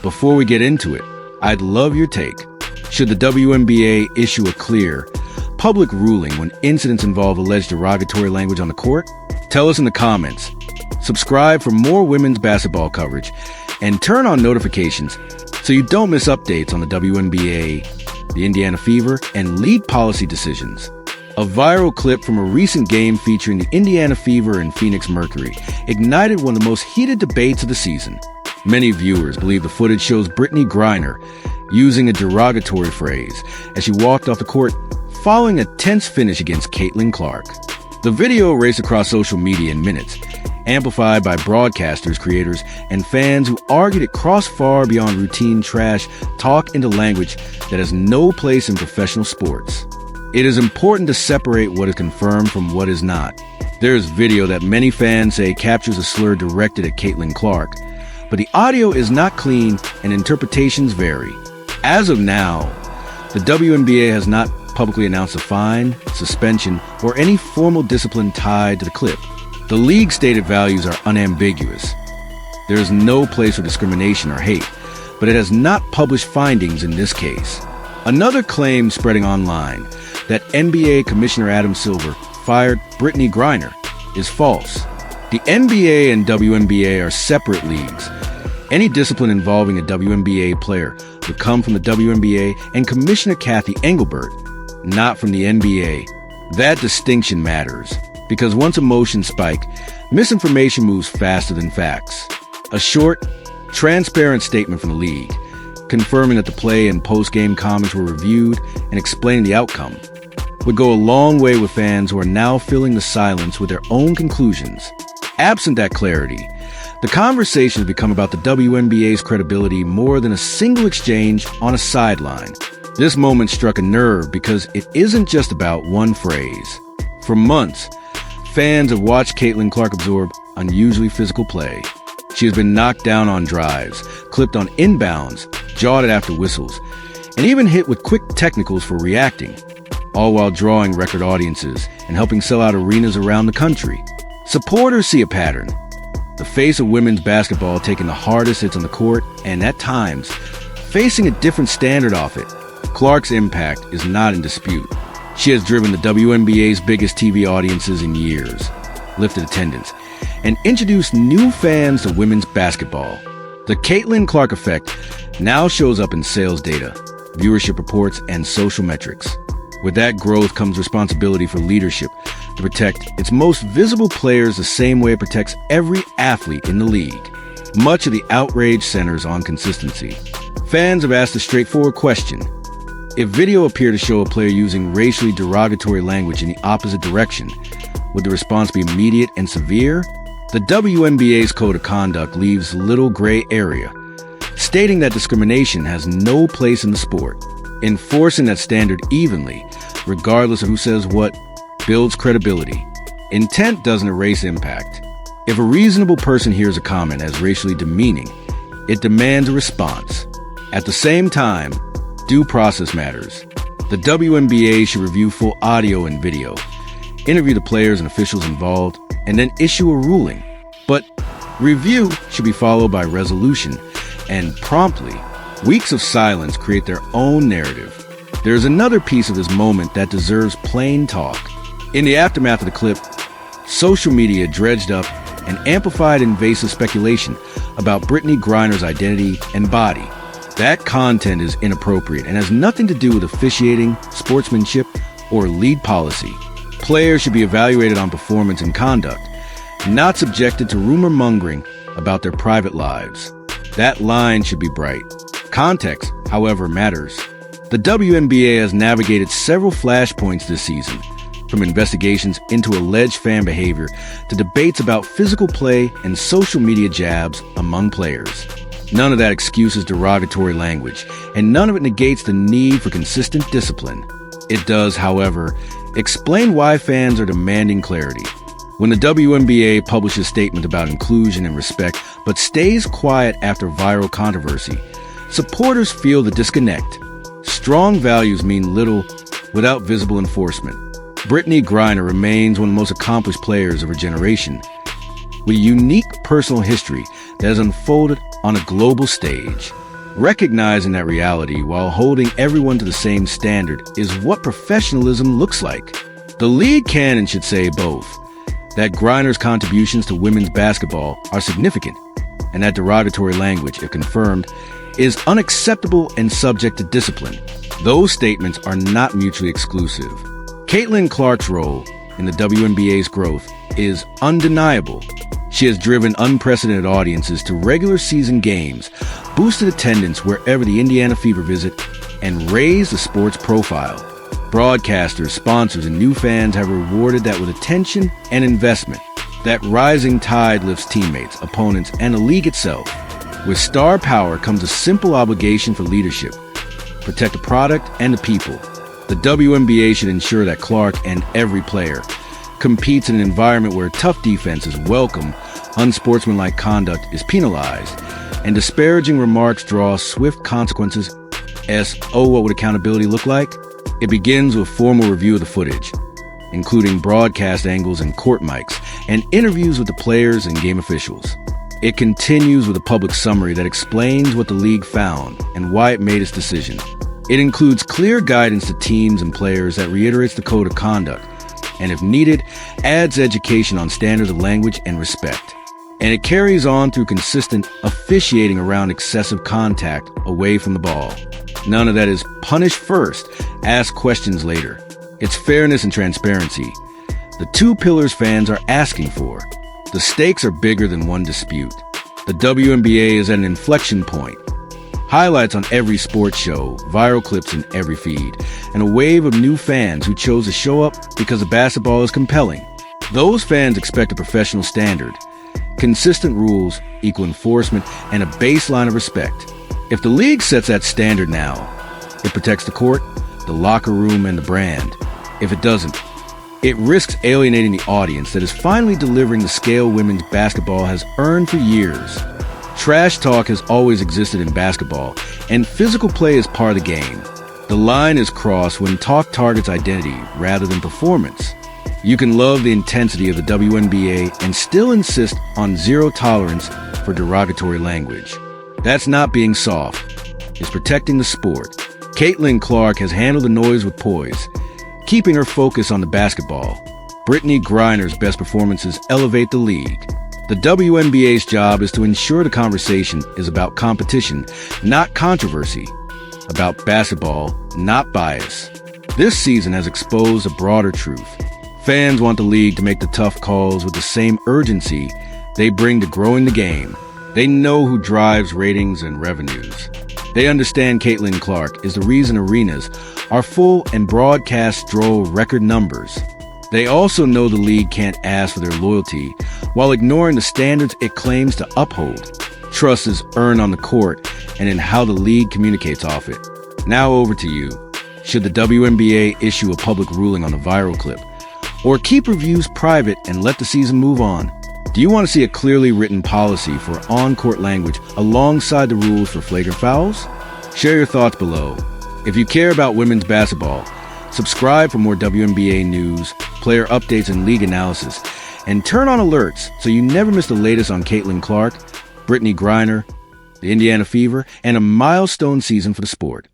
Before we get into it, I'd love your take. Should the WNBA issue a clear, public ruling when incidents involve alleged derogatory language on the court? Tell us in the comments. Subscribe for more women's basketball coverage and turn on notifications so you don't miss updates on the WNBA, the Indiana Fever, and league policy decisions. A viral clip from a recent game featuring the Indiana Fever and Phoenix Mercury ignited one of the most heated debates of the season. Many viewers believe the footage shows Brittney Griner using a derogatory phrase as she walked off the court following a tense finish against Caitlin Clark. The video raced across social media in minutes, amplified by broadcasters, creators, and fans who argued it crossed far beyond routine trash talk into language that has no place in professional sports. It is important to separate what is confirmed from what is not. There is video that many fans say captures a slur directed at Caitlin Clark, but the audio is not clean and interpretations vary. As of now, the WNBA has not publicly announced a fine, suspension, or any formal discipline tied to the clip. The league's stated values are unambiguous. There is no place for discrimination or hate, but it has not published findings in this case. Another claim spreading online, that NBA Commissioner Adam Silver fired Brittney Griner, is false. The NBA and WNBA are separate leagues. Any discipline involving a WNBA player would come from the WNBA and Commissioner Kathy Engelbert, not from the NBA. That distinction matters, because once emotions spike, misinformation moves faster than facts. A short, transparent statement from the league, confirming that the play and post-game comments were reviewed and explaining the outcome, would go a long way with fans who are now filling the silence with their own conclusions. Absent that clarity, the conversation has become about the WNBA's credibility more than a single exchange on a sideline. This moment struck a nerve because it isn't just about one phrase. For months, fans have watched Caitlin Clark absorb unusually physical play. She has been knocked down on drives, clipped on inbounds, jawed at after whistles, and even hit with quick technicals for reacting, all while drawing record audiences and helping sell out arenas around the country. Supporters see a pattern. The face of women's basketball taking the hardest hits on the court and, at times, facing a different standard off it. Clark's impact is not in dispute. She has driven the WNBA's biggest TV audiences in years, lifted attendance, and introduced new fans to women's basketball. The Caitlin Clark effect now shows up in sales data, viewership reports, and social metrics. With that growth comes responsibility for leadership to protect its most visible players the same way it protects every athlete in the league. Much of the outrage centers on consistency. Fans have asked a straightforward question. If video appeared to show a player using racially derogatory language in the opposite direction, would the response be immediate and severe? The WNBA's code of conduct leaves little gray area, stating that discrimination has no place in the sport. Enforcing that standard evenly, regardless of who says what, builds credibility. Intent doesn't erase impact. If a reasonable person hears a comment as racially demeaning, it demands a response. At the same time, due process matters. The WNBA should review full audio and video, interview the players and officials involved, and then issue a ruling. But review should be followed by resolution, and promptly. Weeks of silence create their own narrative. There's another piece of this moment that deserves plain talk. In the aftermath of the clip, social media dredged up and amplified invasive speculation about Brittney Griner's identity and body. That content is inappropriate and has nothing to do with officiating, sportsmanship, or league policy. Players should be evaluated on performance and conduct, not subjected to rumor mongering about their private lives. That line should be bright. Context, however, matters. The WNBA has navigated several flashpoints this season, from investigations into alleged fan behavior to debates about physical play and social media jabs among players. None of that excuses derogatory language, and none of it negates the need for consistent discipline. It does, however, explain why fans are demanding clarity. When the WNBA publishes a statement about inclusion and respect, but stays quiet after viral controversy, supporters feel the disconnect. Strong values mean little without visible enforcement. Brittney Griner remains one of the most accomplished players of her generation, with a unique personal history that has unfolded on a global stage. Recognizing that reality while holding everyone to the same standard is what professionalism looks like. The league can and should say both, that Griner's contributions to women's basketball are significant, and that derogatory language, if confirmed, is unacceptable and subject to discipline. Those statements are not mutually exclusive. Caitlin Clark's role in the WNBA's growth is undeniable. She has driven unprecedented audiences to regular season games, boosted attendance wherever the Indiana Fever visit, and raised the sport's profile. Broadcasters, sponsors, and new fans have rewarded that with attention and investment. That rising tide lifts teammates, opponents, and the league itself. With star power comes a simple obligation for leadership: protect the product and the people. The WNBA should ensure that Clark and every player competes in an environment where tough defense is welcome, unsportsmanlike conduct is penalized, and disparaging remarks draw swift consequences. What would accountability look like? It begins with formal review of the footage, including broadcast angles and court mics, and interviews with the players and game officials. It continues with a public summary that explains what the league found and why it made its decision. It includes clear guidance to teams and players that reiterates the code of conduct, and if needed, adds education on standards of language and respect. And it carries on through consistent officiating around excessive contact away from the ball. None of that is punish first, ask questions later. It's fairness and transparency, the two pillars fans are asking for. The stakes are bigger than one dispute. The WNBA is at an inflection point. Highlights on every sports show, viral clips in every feed, and a wave of new fans who chose to show up because the basketball is compelling. Those fans expect a professional standard, consistent rules, equal enforcement, and a baseline of respect. If the league sets that standard now, it protects the court, the locker room, and the brand. If it doesn't, it risks alienating the audience that is finally delivering the scale women's basketball has earned for years. Trash talk has always existed in basketball, and physical play is part of the game. The line is crossed when talk targets identity rather than performance. You can love the intensity of the WNBA and still insist on zero tolerance for derogatory language. That's not being soft. It's protecting the sport. Caitlin Clark has handled the noise with poise, keeping her focus on the basketball. Brittney Griner's best performances elevate the league. The WNBA's job is to ensure the conversation is about competition, not controversy, about basketball, not bias. This season has exposed a broader truth. Fans want the league to make the tough calls with the same urgency they bring to growing the game. They know who drives ratings and revenues. They understand Caitlin Clark is the reason arenas are full and broadcasts drove record numbers. They also know the league can't ask for their loyalty while ignoring the standards it claims to uphold. Trust is earned on the court and in how the league communicates off it. Now over to you. Should the WNBA issue a public ruling on the viral clip, or keep reviews private and let the season move on? Do you want to see a clearly written policy for on-court language alongside the rules for flagrant fouls? Share your thoughts below. If you care about women's basketball, subscribe for more WNBA news, player updates, and league analysis, and turn on alerts so you never miss the latest on Caitlin Clark, Brittney Griner, the Indiana Fever, and a milestone season for the sport.